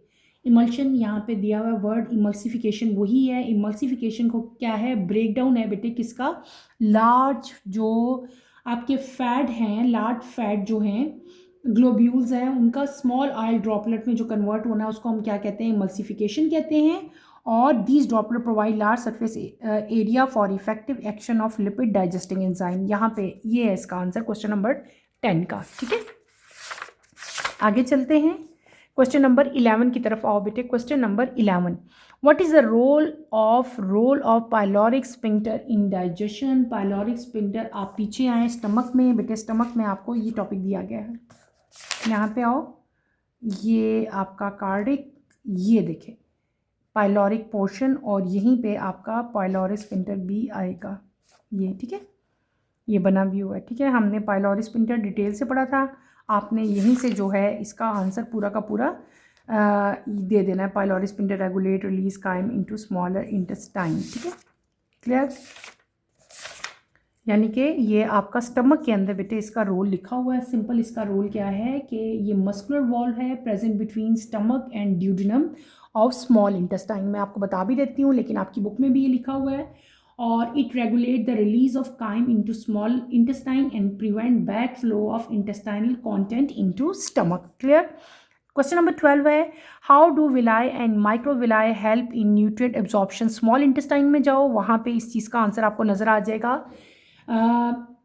इमल्शन यहाँ पे दिया हुआ वर्ड इमल्सिफिकेशन वही है। इमल्सिफिकेशन को क्या है, ब्रेक डाउन है बेटे किसका, लार्ज जो आपके फैट हैं, लार्ज फैट जो हैं, ग्लोब्यूल्स हैं, उनका स्मॉल ऑयल ड्रॉपलेट में जो कन्वर्ट होना है उसको हम क्या कहते हैं, इमल्सिफिकेशन कहते हैं। और these droplet provide large surface area for effective action of lipid digesting enzyme. यहाँ पे ये है इसका आंसर क्वेश्चन नंबर 10 का, ठीक है। आगे चलते हैं, क्वेश्चन नंबर 11 की तरफ आओ बेटे। Question number 11, what is the role of pyloric sphincter in digestion. Pyloric sphincter, आप पीछे आए स्टमक में बेटे, स्टमक में आपको ये टॉपिक दिया गया है। यहाँ पे आओ, ये आपका कार्डिक, ये देखें पाइलोरिक पोर्शन, और यहीं पे आपका पाइलोरिक स्फिंक्टर भी आएगा, ये ठीक है, ये बना भी हुआ है, ठीक है। हमने पाइलोरिक स्फिंक्टर डिटेल से पढ़ा था, आपने यहीं से जो है इसका आंसर पूरा का पूरा दे देना है। Pyloric sphincter regulate release chyme into smaller intestine, ठीक है, क्लियर। यानी कि ये आपका स्टमक के अंदर बेटे इसका रोल लिखा हुआ है। सिंपल इसका रोल क्या है कि ये मस्कुलर वॉल है present between stomach and duodenum of small intestine. मैं आपको बता भी देती हूँ, लेकिन आपकी बुक में भी ये लिखा हुआ है। और it regulate the release of chyme into small intestine and prevent back flow of intestinal content into stomach, clear. Question number 12 है, how do villi and microvilli help in nutrient absorption. Small intestine में जाओ, वहाँ पे इस चीज़ का answer आपको नज़र आ जाएगा।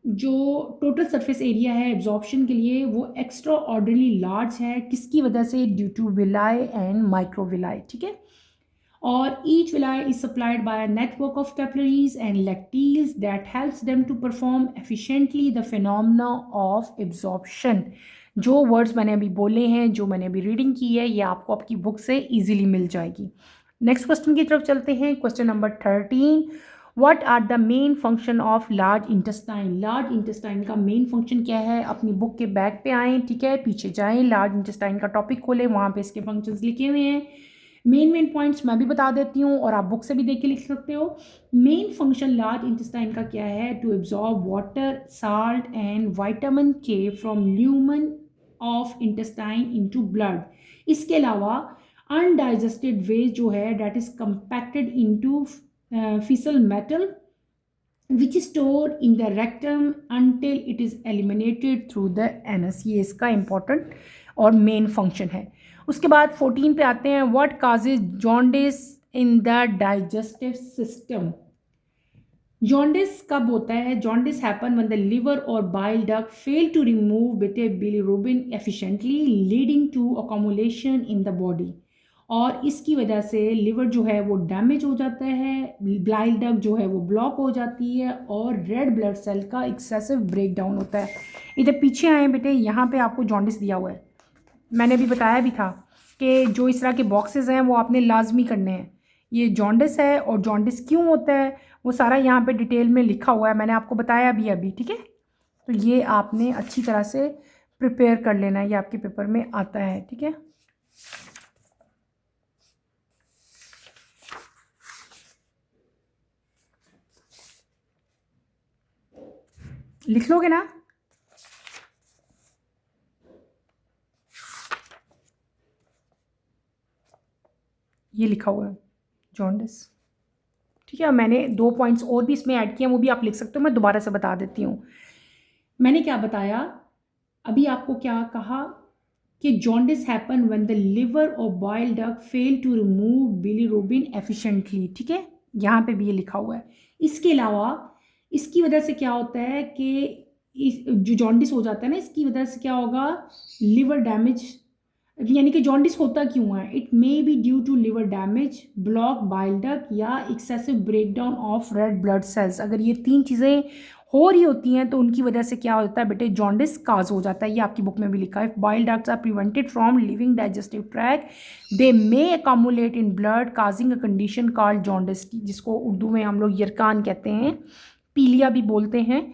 जो टोटल सरफेस एरिया है एब्जॉर्प्शन के लिए वो एक्स्ट्रा ऑर्डिनरी लार्ज है, किसकी वजह से, due to villi and microvilli, ठीक है। और each villi is supplied by a network of capillaries and lacteals that helps them to perform efficiently the phenomena of absorption. जो वर्ड्स मैंने अभी बोले हैं, जो मैंने अभी रीडिंग की है, ये आपको आपकी बुक से इजीली मिल जाएगी। नेक्स्ट क्वेश्चन की तरफ चलते हैं, question number 13, what are the main function of large intestine. Large intestine का मेन फंक्शन क्या है, अपनी बुक के बैक पे आएँ, ठीक है, पीछे जाएँ, लार्ज इंटेस्टाइन का टॉपिक खोलें, वहाँ पे इसके फंक्शंस लिखे हुए हैं। मेन पॉइंट्स मैं भी बता देती हूँ और आप बुक से भी देख के लिख सकते हो। मेन फंक्शन लार्ज इंटेस्टाइन का क्या है, to absorb water, salt and vitamin K from lumen of intestine into blood. इसके अलावा अनडाइजेस्टेड वेस्ट जो है that is compacted into fecal matter which is stored in the rectum until it is eliminated through the anus. ये इसका important और main function है। उसके बाद 14 पे आते हैं, what causes jaundice in the digestive system. Jaundice कब होता है, jaundice happen when the liver और bile duct fail to remove बेटे bilirubin efficiently leading to accumulation in the body. और इसकी वजह से लिवर जो है वो डैमेज हो जाता है, बाइल डक्ट जो है वो ब्लॉक हो जाती है और रेड ब्लड सेल का एक्सेसिव ब्रेक डाउन होता है। इधर पीछे आए बेटे, यहाँ पे आपको जॉन्डिस दिया हुआ है, मैंने भी बताया भी था कि जो इस तरह के बॉक्सेस हैं वो आपने लाजमी करने हैं। ये जॉन्डिस है और जॉन्डिस क्यों होता है वो सारा यहाँ पे डिटेल में लिखा हुआ है, मैंने आपको बताया भी अभी, ठीक है। तो ये आपने अच्छी तरह से प्रिपेयर कर लेना है, ये आपके पेपर में आता है, ठीक है। लिख लोगे ना? ये लिखा हुआ है जॉन्डिस, ठीक है। मैंने 2 पॉइंट्स और भी इसमें ऐड किए हैं, वो भी आप लिख सकते हो, मैं दोबारा से बता देती हूँ। मैंने क्या बताया अभी आपको, क्या कहा कि jaundice happen when the liver और bile duct fail to remove bilirubin efficiently, ठीक है, यहाँ पे भी ये लिखा हुआ है। इसके अलावा इसकी वजह से क्या होता है कि जो जॉन्डिस हो जाता है ना, इसकी वजह से क्या होगा, लिवर डैमेज यानी कि जॉन्डिस होता क्यों है? It may be due to liver damage, block bile duct या excessive breakdown of red blood cells. अगर ये 3 चीज़ें हो रही होती हैं तो उनकी वजह से क्या होता है बेटे? जॉन्डिस काज हो जाता है। ये आपकी बुक में भी लिखा है। If bile ducts are prevented from leaving digestive tract they may accumulate in blood causing a condition called jaundice, जिसको उर्दू में हम लोग यरकान कहते हैं, पीलिया भी बोलते हैं।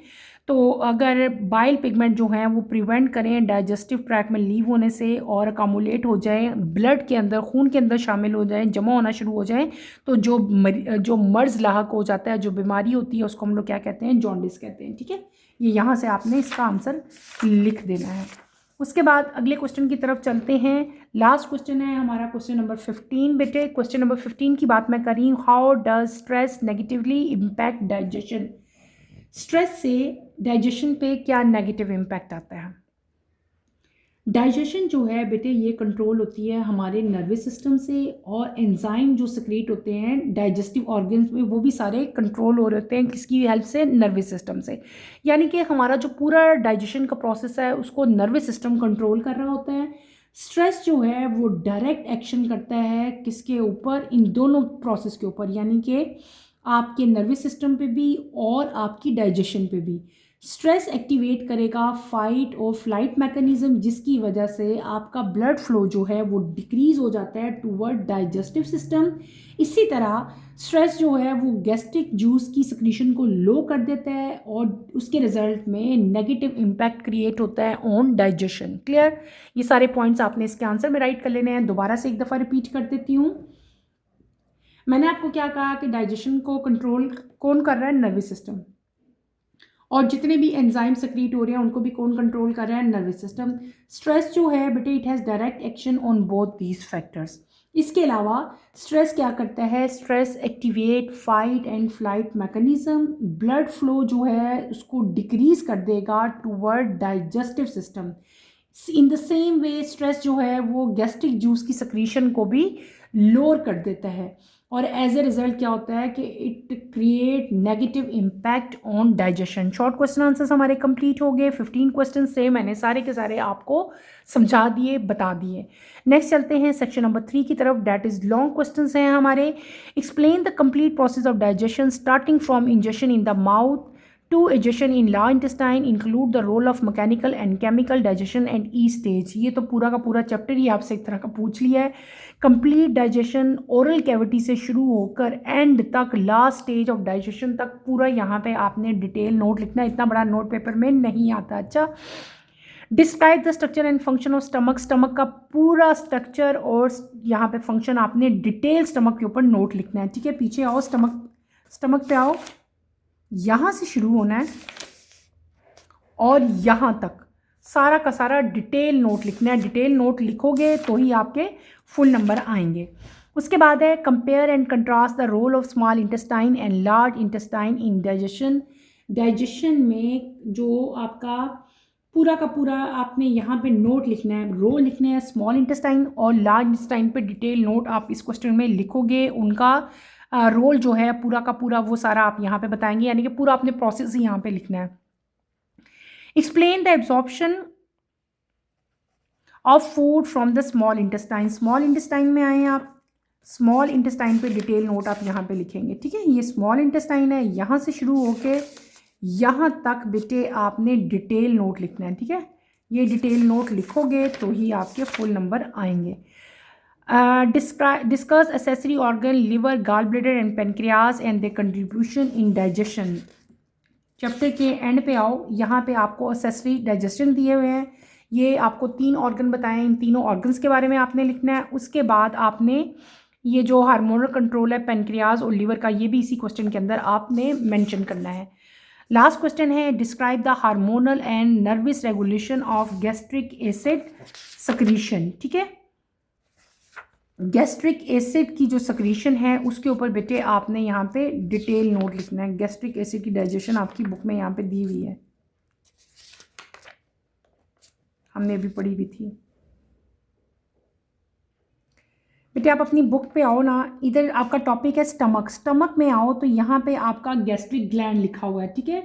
तो अगर बाइल पिगमेंट जो हैं वो प्रिवेंट करें डाइजेस्टिव ट्रैक में लीव होने से और अकामुलेट हो जाए, ब्लड के अंदर, खून के अंदर शामिल हो जाए, जमा होना शुरू हो जाए, तो जो मर्ज़ लाहक हो जाता है, जो बीमारी होती है, उसको हम लोग क्या कहते हैं? जॉन्डिस कहते हैं। ठीक है, ये यहाँ से आपने इसका आंसर लिख देना है। उसके बाद अगले क्वेश्चन की तरफ चलते हैं। लास्ट क्वेश्चन है हमारा क्वेश्चन नंबर 15 बेटे। क्वेश्चन नंबर 15 की बात मैं कर रही हूँ, how does stress negatively impact digestion. Stress से डाइजेशन पे क्या नेगेटिव इम्पैक्ट आता है? डाइजेशन जो है बेटे ये कंट्रोल होती है हमारे नर्वस सिस्टम से, और एंजाइम जो सिक्रीट होते हैं डाइजेस्टिव ऑर्गन्स में वो भी सारे कंट्रोल हो रहे होते हैं, किसकी हेल्प से? नर्वस सिस्टम से। यानी कि हमारा जो पूरा डाइजेशन का प्रोसेस है उसको नर्वस सिस्टम कंट्रोल कर रहा होता है। स्ट्रेस जो है वो डायरेक्ट एक्शन करता है किसके ऊपर? इन दोनों प्रोसेस के ऊपर, यानी कि आपके नर्वस सिस्टम पे भी और आपकी डाइजेशन पे भी। स्ट्रेस एक्टिवेट करेगा फाइट और फ्लाइट मैकेनिज्म, जिसकी वजह से आपका ब्लड फ्लो जो है वो डिक्रीज हो जाता है टूवर्ड डाइजेस्टिव सिस्टम। इसी तरह स्ट्रेस जो है वो गैस्ट्रिक जूस की सिक्रीशन को लो कर देता है और उसके रिजल्ट में नेगेटिव इम्पैक्ट क्रिएट होता है ऑन डाइजेशन। क्लियर? ये सारे पॉइंट्स आपने इसके आंसर में राइट कर लेने हैं। दोबारा से एक दफ़ा रिपीट कर देती हूँ। मैंने आपको क्या कहा कि डाइजेशन को कंट्रोल कौन कर रहा है? Nervous system. और जितने भी एंजाइम सक्रीट हो रहे हैं उनको भी कौन कंट्रोल कर रहा है? Nervous system. स्ट्रेस जो है बेटे it has direct action on both these factors. इसके अलावा स्ट्रेस क्या करता है? Stress activate fight and flight mechanism, blood flow जो है उसको डिक्रीज कर देगा toward digestive system. In the same way stress जो है वो गैस्ट्रिक जूस की सक्रीशन को भी लोअर कर देता है, और एज ए रिजल्ट क्या होता है कि it create negative impact on digestion. Short question answers हमारे कंप्लीट हो गए। 15 क्वेश्चन से मैंने सारे के सारे आपको समझा दिए, बता दिए। नेक्स्ट चलते हैं सेक्शन नंबर 3 की तरफ, डैट इज लॉन्ग क्वेश्चन हैं हमारे। Explain the complete process of digestion starting from ingestion in the mouth to digestion in large intestine, include the role of mechanical and chemical digestion and each stage। ये तो पूरा का पूरा chapter ही आपसे एक तरह का पूछ लिया है। कंप्लीट डाइजेशन ओरल कैविटी से शुरू होकर एंड तक, लास्ट स्टेज ऑफ डाइजेशन तक, पूरा यहाँ पे आपने डिटेल नोट लिखना है। इतना बड़ा नोट पेपर में नहीं आता। अच्छा, describe the structure and function of stomach. Stomach का पूरा स्ट्रक्चर और यहाँ पे फंक्शन आपने डिटेल स्टमक के ऊपर नोट लिखना है। ठीक है, पीछे आओ, स्टमक पे आओ। यहाँ से शुरू होना है और यहाँ तक सारा का सारा डिटेल नोट लिखना है। डिटेल नोट लिखोगे तो ही आपके फुल नंबर आएंगे। उसके बाद है compare and contrast the role of small intestine and large intestine in digestion. Digestion में जो आपका पूरा का पूरा आपने यहाँ पे नोट लिखना है, रोल लिखने हैं स्मॉल इंटेस्टाइन और लार्ज इंटेस्टाइन पे डिटेल नोट आप इस क्वेश्चन में लिखोगे। उनका रोल जो है पूरा का पूरा वो सारा आप यहाँ पे बताएंगे, यानी कि पूरा आपने प्रोसेस ही यहाँ पे लिखना है। Explain the absorption of food from the small intestine. Small intestine में आए आप, स्मॉल इंटेस्टाइन पे डिटेल नोट आप यहाँ पे लिखेंगे। ठीक है, ये स्मॉल इंटेस्टाइन है, यहाँ से शुरू होके यहाँ तक बेटे आपने डिटेल नोट लिखना है। ठीक है, ये डिटेल नोट लिखोगे तो ही आपके फुल नंबर आएंगे। Discuss accessory organ liver, gall bladder and pancreas and their contribution in digestion. Chapter के एंड पे आओ, यहाँ पे आपको एसेसरी डाइजेशन दिए हुए हैं। ये आपको 3 ऑर्गन बताएं, इन तीनों ऑर्गन्स के बारे में आपने लिखना है। उसके बाद आपने ये जो हार्मोनल कंट्रोल है पेनक्रियाज और लिवर का, ये भी इसी क्वेश्चन के अंदर आपने मेंशन करना है। लास्ट क्वेश्चन है describe the hormonal and nervous regulation of gastric acid secretion. ठीक है, गैस्ट्रिक एसिड की जो सक्रीशन है उसके ऊपर बेटे आपने यहाँ पे डिटेल नोट लिखना है। गैस्ट्रिक एसिड की डाइजेशन आपकी बुक में यहाँ पे दी हुई है, हमने अभी पढ़ी भी थी। बेटे आप अपनी बुक पे आओ ना, इधर आपका टॉपिक है स्टमक। स्टमक में आओ तो यहाँ पे आपका गैस्ट्रिक ग्लैंड लिखा हुआ है। ठीक है,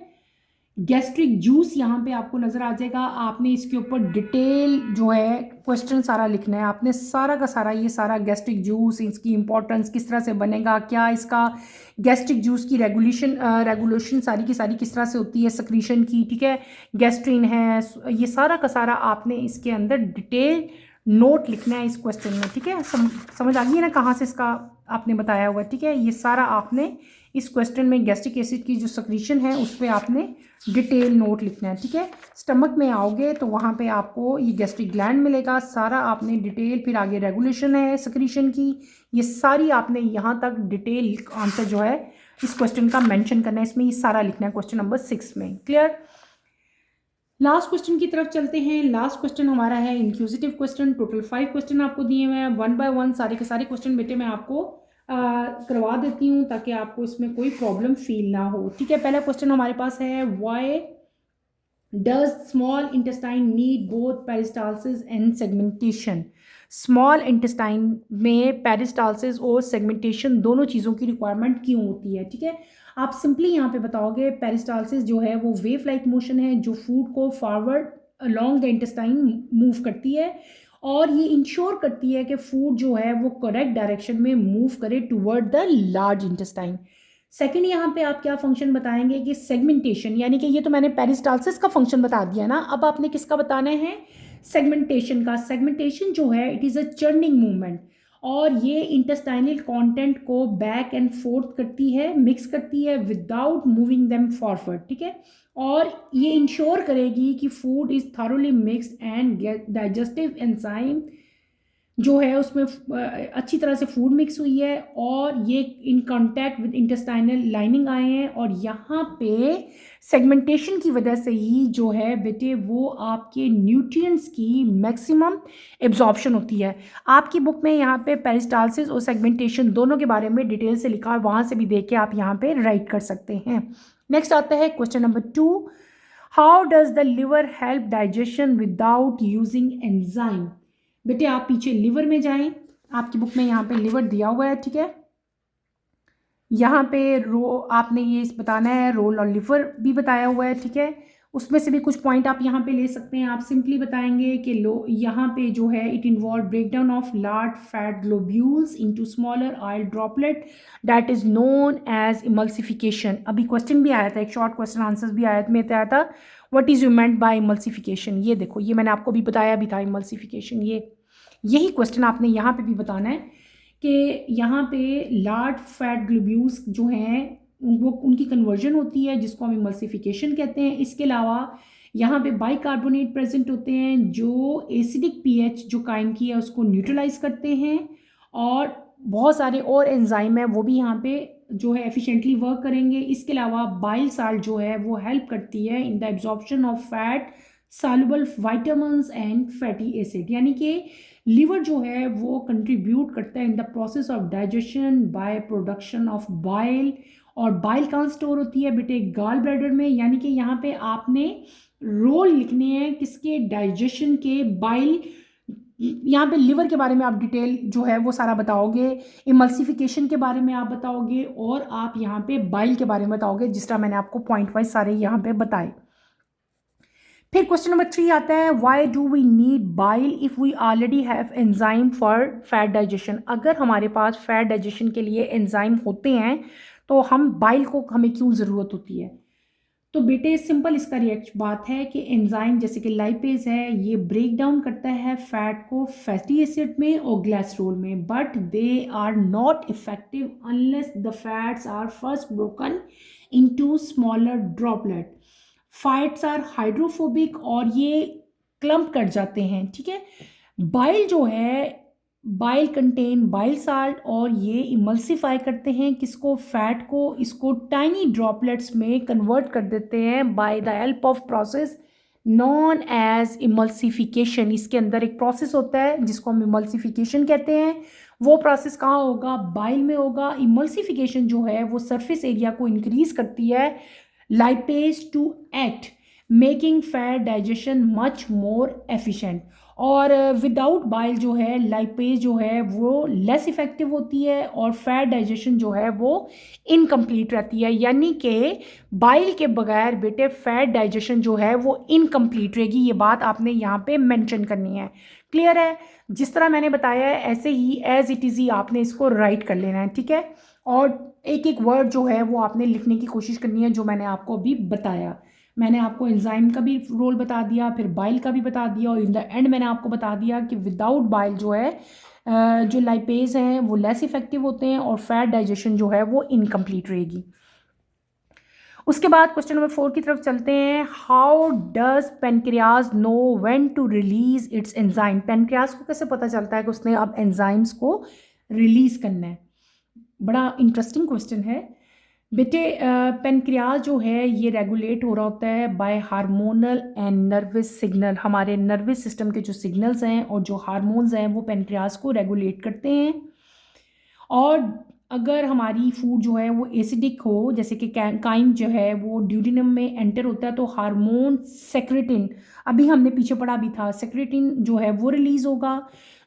गैस्ट्रिक जूस यहाँ पे आपको नज़र आ जाएगा। आपने इसके ऊपर डिटेल जो है क्वेश्चन सारा लिखना है, आपने सारा का सारा ये सारा गैस्ट्रिक जूस, इसकी इंपॉर्टेंस, किस तरह से बनेगा, क्या इसका गैस्ट्रिक जूस की रेगुलेशन सारी की सारी किस तरह से होती है सक्रीशन की, ठीक है, गैस्ट्रिन है, ये सारा का सारा आपने इसके अंदर डिटेल नोट लिखना है इस क्वेश्चन में, ठीक है। समझ आ गई है ना कहाँ से इसका आपने बताया हुआ, ठीक है। ये सारा आपने इस क्वेश्चन में गैस्ट्रिक एसिड की जो सक्रीशन है उस पर आपने डिटेल नोट लिखना है, ठीक है। स्टमक में आओगे तो वहाँ पे आपको ये गैस्ट्रिक ग्लैंड मिलेगा, सारा आपने डिटेल, फिर आगे रेगुलेशन है सक्रीशन की, ये सारी आपने यहाँ तक डिटेल आंसर जो है इस क्वेश्चन का मेंशन करना है, इसमें ये सारा लिखना है क्वेश्चन नंबर 6 में। क्लियर। लास्ट क्वेश्चन की तरफ चलते हैं। लास्ट क्वेश्चन हमारा है इंक्लूसिव क्वेश्चन। टोटल 5 क्वेश्चन आपको दिए हुए हैं, 1 बाय 1 सारे के सारे क्वेश्चन बेटे मैं आपको करवा देती हूँ ताकि आपको इसमें कोई प्रॉब्लम फील ना हो, ठीक है। पहला क्वेश्चन हमारे पास है, why does small intestine need both peristalsis and segmentation. Small intestine में पेरिस्टालसिस और सेगमेंटेशन दोनों चीज़ों की रिक्वायरमेंट क्यों होती है, ठीक है। आप सिंपली यहाँ पे बताओगे पेरिस्टालसिस जो है वो वेव लाइक मोशन है जो फूड को forward along the intestine move करती है और ये इंश्योर करती है कि फूड जो है वो करेक्ट डायरेक्शन में मूव करे toward the large intestine. Second यहाँ पे आप क्या फंक्शन बताएंगे कि सेगमेंटेशन, यानी कि ये तो मैंने पेरिस्टालसिस का फंक्शन बता दिया ना, अब आपने किसका बताना है, सेगमेंटेशन का। सेगमेंटेशन जो है it is a churning movement और ये इंटेस्टाइनल कंटेंट को बैक एंड फोर्थ करती है, मिक्स करती है विदाउट मूविंग देम फॉरवर्ड, ठीक है। और ये इंश्योर करेगी कि food is thoroughly mixed and digestive enzyme जो है उसमें अच्छी तरह से फूड मिक्स हुई है और ये in contact with intestinal lining आए हैं और यहाँ पे सेगमेंटेशन की वजह से ही जो है बेटे वो आपके न्यूट्रिएंट्स की मैक्सिमम एब्जॉर्प्शन होती है। आपकी बुक में यहाँ पे पेरिस्टालसिस और सेगमेंटेशन दोनों के बारे में डिटेल से लिखा है, वहाँ से भी देख के आप यहाँ पे राइट कर सकते हैं। नेक्स्ट आता है question number 2, how does the liver help digestion without using enzyme. बेटे आप पीछे लिवर में जाएं, आपकी बुक में यहाँ पे लिवर दिया हुआ है, ठीक है। यहाँ पे आपने ये बताना है, रोल और लिवर भी बताया हुआ है, ठीक है। उसमें से भी कुछ पॉइंट आप यहाँ पे ले सकते हैं। आप सिंपली बताएंगे कि यहाँ पे जो है it involve breakdown of large fat globules into smaller oil droplet that is known as emulsification. अभी क्वेश्चन भी आया था, एक शॉर्ट क्वेश्चन आंसर्स भी आया में आया था, what is you meant bye emulsification. ये देखो, ये मैंने आपको भी बताया भी था इमल्सिफिकेशन, यही क्वेश्चन आपने यहाँ पे भी बताना है कि यहाँ पे लार्ज फैट ग्लोब्यूल्स जो हैं वो उनकी कन्वर्जन होती है जिसको हम इमल्सिफिकेशन कहते हैं। इसके अलावा यहाँ पे बाइकार्बोनेट प्रेजेंट होते हैं जो एसिडिक पीएच जो कायम की है उसको न्यूट्रलाइज करते हैं और बहुत सारे और एंजाइम है वो भी यहाँ पे जो है एफिशिएंटली वर्क करेंगे। इसके अलावा बाइल साल्ट जो है वो हेल्प करती है in the absorption of fat soluble vitamins and fatty acid, यानी कि लिवर जो है वो कंट्रीब्यूट करता है in the process of digestion by production of bile. और बाइल कहाँ स्टोर होती है बेटे, गाल ब्लैडर में, यानी कि यहाँ पे आपने रोल लिखने हैं किसके, डाइजेशन के, बाइल। यहाँ पे लिवर के बारे में आप डिटेल जो है वो सारा बताओगे, इमल्सिफिकेशन के बारे में आप बताओगे और आप यहाँ पे बाइल के बारे में बताओगे, जिस तरह मैंने आपको पॉइंट वाइज सारे यहाँ पे बताए। फिर क्वेश्चन नंबर 3 आता है, why do we need bile if we already have enzyme for fat digestion. अगर हमारे पास फैट डाइजेशन के लिए एंजाइम होते हैं तो हम बाइल को हमें क्यों ज़रूरत होती है। तो बेटे सिंपल इसका बात है कि एंजाइम जैसे कि लाइपेज है ये ब्रेक डाउन करता है फैट को फैटी एसिड में और ग्लाइसरोल में, but they are not effective unless the fats are first broken into smaller droplet. Fats are hydrophobic और ये क्लम्प कर जाते हैं, ठीक है। बाइल जो है, बाइल कंटेन बाइल साल्ट और ये इमल्सिफाई करते हैं किसको, फैट को, इसको टाइनी ड्रॉपलेट्स में कन्वर्ट कर देते हैं by the help of process known as emulsification. इसके अंदर एक प्रोसेस होता है जिसको हम इमल्सिफिकेशन कहते हैं। वो प्रोसेस कहाँ होगा, बाइल में होगा। इमल्सिफिकेशन जो है वो सरफेस एरिया को इंक्रीज करती है lipase to act making fat digestion much more efficient। और विदाउट बाइल जो है लाइपेज जो है वो लेस इफ़ेक्टिव होती है और फैट डाइजेशन जो है वो इनकम्प्लीट रहती है, यानी कि बाइल के बगैर बेटे फैट डाइजेशन जो है वो इनकम्प्लीट रहेगी। ये बात आपने यहाँ पे मेंशन करनी है। क्लियर है? जिस तरह मैंने बताया है ऐसे ही एज इट इज़ ही आपने इसको राइट कर लेना है, ठीक है। और एक एक वर्ड जो है वो आपने लिखने की कोशिश करनी है जो मैंने आपको अभी बताया। मैंने आपको एंजाइम का भी रोल बता दिया, फिर बाइल का भी बता दिया, और इन द एंड मैंने आपको बता दिया कि विदाउट बाइल जो है जो लाइपेज हैं वो लेस इफेक्टिव होते हैं और फैट डाइजेशन जो है वो इनकम्प्लीट रहेगी। उसके बाद क्वेश्चन नंबर 4 की तरफ चलते हैं। How does pancreas know when to release its enzyme? Pancreas को कैसे पता चलता है कि उसने अब एंजाइम्स को रिलीज करना है? बड़ा इंटरेस्टिंग क्वेश्चन है बेटे। पेनक्रियाज जो है ये रेगुलेट हो रहा होता है by hormonal and nervous signal. हमारे नर्वस सिस्टम के जो सिग्नल्स हैं और जो हार्मोन्स हैं वो पेनक्रियाज को रेगुलेट करते हैं। और अगर हमारी फूड जो है वो एसिडिक हो, जैसे कि काइम जो है वो ड्यूडिनम में एंटर होता है, तो हार्मोन सेक्रेटिन, अभी हमने पीछे पढ़ा भी था, सेक्रेटिन जो है वो रिलीज़ होगा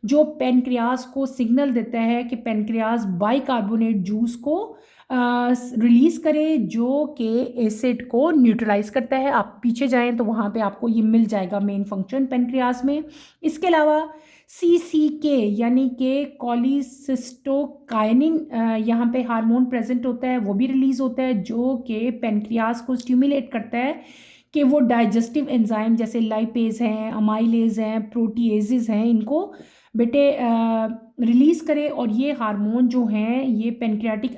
जो पेनक्रियाज को सिग्नल देता है कि पेनक्रियाज बाइकार्बोनेट जूस को रिलीज़ करे जो कि एसिड को न्यूट्रलाइज करता है। आप पीछे जाएं तो वहाँ पे आपको ये मिल जाएगा मेन फंक्शन पेनक्रियाज में। इसके अलावा CCK यानी कि कॉलिसिस्टोकाइनिन यहाँ पे हार्मोन प्रेजेंट होता है, वो भी रिलीज़ होता है जो कि पेनक्रियाज को स्टिमुलेट करता है कि वो डाइजेस्टिव एंजाइम जैसे लाइपेज हैं, अमाइलेज हैं, प्रोटीएजेस हैं, इनको बेटे रिलीज़ करे। और ये हार्मोन जो हैं ये पेनक्रियाटिक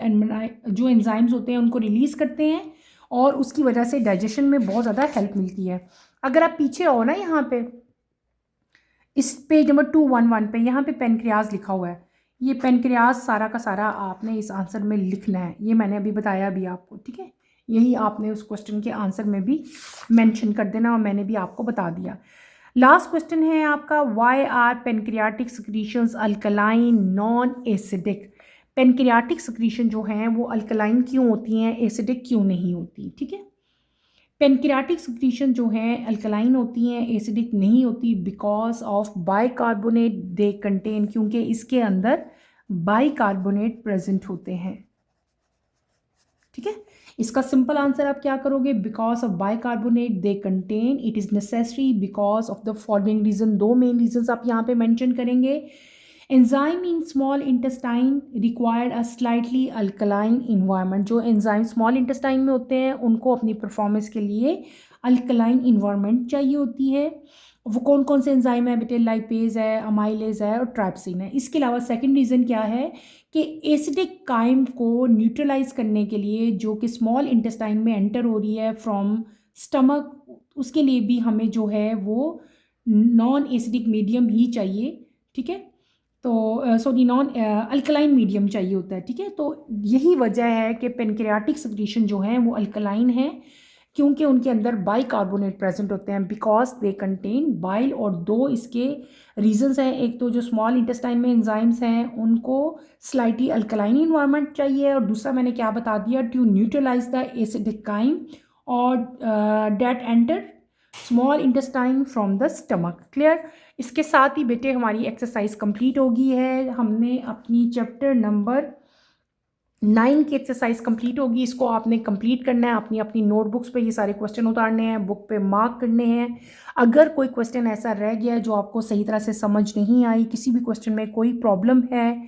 जो एंजाइम्स होते हैं उनको रिलीज़ करते हैं और उसकी वजह से डाइजेशन में बहुत ज़्यादा हेल्प मिलती है। अगर आप पीछे आओ ना, यहाँ पे इस पेज नंबर 211 पे यहाँ पे पेनक्रियाज लिखा हुआ है। ये पेनक्रियाज सारा का सारा आपने इस आंसर में लिखना है, ये मैंने अभी बताया भी आपको, ठीक है। यही आपने उस क्वेश्चन के आंसर में भी मेंशन कर देना और मैंने भी आपको बता दिया। लास्ट क्वेश्चन है आपका, why are pancreatic secretions alkaline non acidic? Pancreatic secretion जो हैं वो अल्कलाइन क्यों होती हैं, एसिडिक क्यों नहीं होती, ठीक है। पेनक्रियाटिक सिक्रीशन जो हैं अल्कलाइन होती हैं, एसिडिक नहीं होती, because of bicarbonate they contain, क्योंकि इसके अंदर बाइकार्बोनेट प्रेजेंट होते हैं, ठीक है। इसका सिंपल आंसर आप क्या करोगे, because of bicarbonate they contain, it is necessary because of the following reason. दो मेन रीजन आप यहाँ पे मेंशन करेंगे। Enzyme in small intestine required a slightly alkaline environment. जो एंजाइम स्मॉल इंटेस्टाइन में होते हैं उनको अपनी परफॉर्मेंस के लिए अल्कलाइन इन्वायरमेंट चाहिए होती है। वो कौन कौन से एंजाइम है बेटे, लाइपेज है, अमाइलेज है और ट्राइप्सिन है। इसके अलावा सेकंड रीज़न क्या है कि एसिडिक काइम को न्यूट्रलाइज करने के लिए जो कि स्मॉल इंटेस्टाइन में एंटर हो रही है फ्रॉम स्टमक, उसके लिए भी हमें जो है वो नॉन एसिडिक मीडियम ही चाहिए, ठीक है। तो सॉरी नॉन अल्कलाइन मीडियम चाहिए होता है, ठीक है। तो यही वजह है कि पेनक्रियाटिक सिक्रीशन जो हैं वो अल्कलाइन है क्योंकि उनके अंदर बाइकार्बोनेट प्रेजेंट होते हैं, बिकॉज दे कंटेन बाइल। और दो इसके रीजंस हैं, एक तो जो स्मॉल इंटेस्टाइन में एंजाइम्स हैं उनको स्लाइटली अल्कलाइन इन्वायरमेंट चाहिए, और दूसरा मैंने क्या बता दिया, to neutralize the acidic chyme और that enter small intestine from the stomach. Clear? इसके साथ ही बेटे हमारी एक्सरसाइज कंप्लीट हो गई है। हमने अपनी चैप्टर नंबर 9 की एक्सरसाइज कंप्लीट होगी। इसको आपने कंप्लीट करना है, अपनी अपनी नोटबुक्स पे ये सारे क्वेश्चन उतारने हैं, बुक पे मार्क करने हैं। अगर कोई क्वेश्चन ऐसा रह गया है जो आपको सही तरह से समझ नहीं आई, किसी भी क्वेश्चन में कोई प्रॉब्लम है,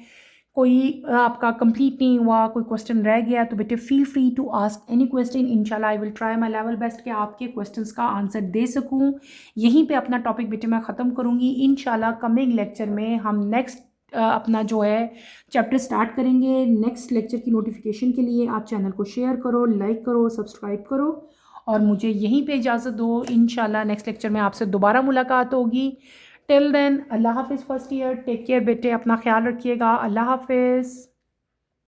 कोई आपका कंप्लीट नहीं हुआ, कोई क्वेश्चन रह गया, तो बेटे feel free to ask any question. इंशाल्लाह I will try my level best कि आपके क्वेश्चंस का आंसर दे सकूं। यहीं पे अपना टॉपिक बेटे मैं ख़त्म करूंगी। इंशाल्लाह कमिंग लेक्चर में हम नेक्स्ट अपना जो है चैप्टर स्टार्ट करेंगे। नेक्स्ट लेक्चर की नोटिफिकेशन के लिए आप चैनल को शेयर करो, लाइक करो, सब्सक्राइब करो और मुझे यहीं पे इजाज़त दो। इंशाल्लाह नेक्स्ट लेक्चर में आपसे दोबारा मुलाकात होगी। टिल देन अल्लाह हाफिज़ फर्स्ट ईयर, टेक केयर बेटे, अपना ख्याल रखिएगा। अल्लाह हाफिज़।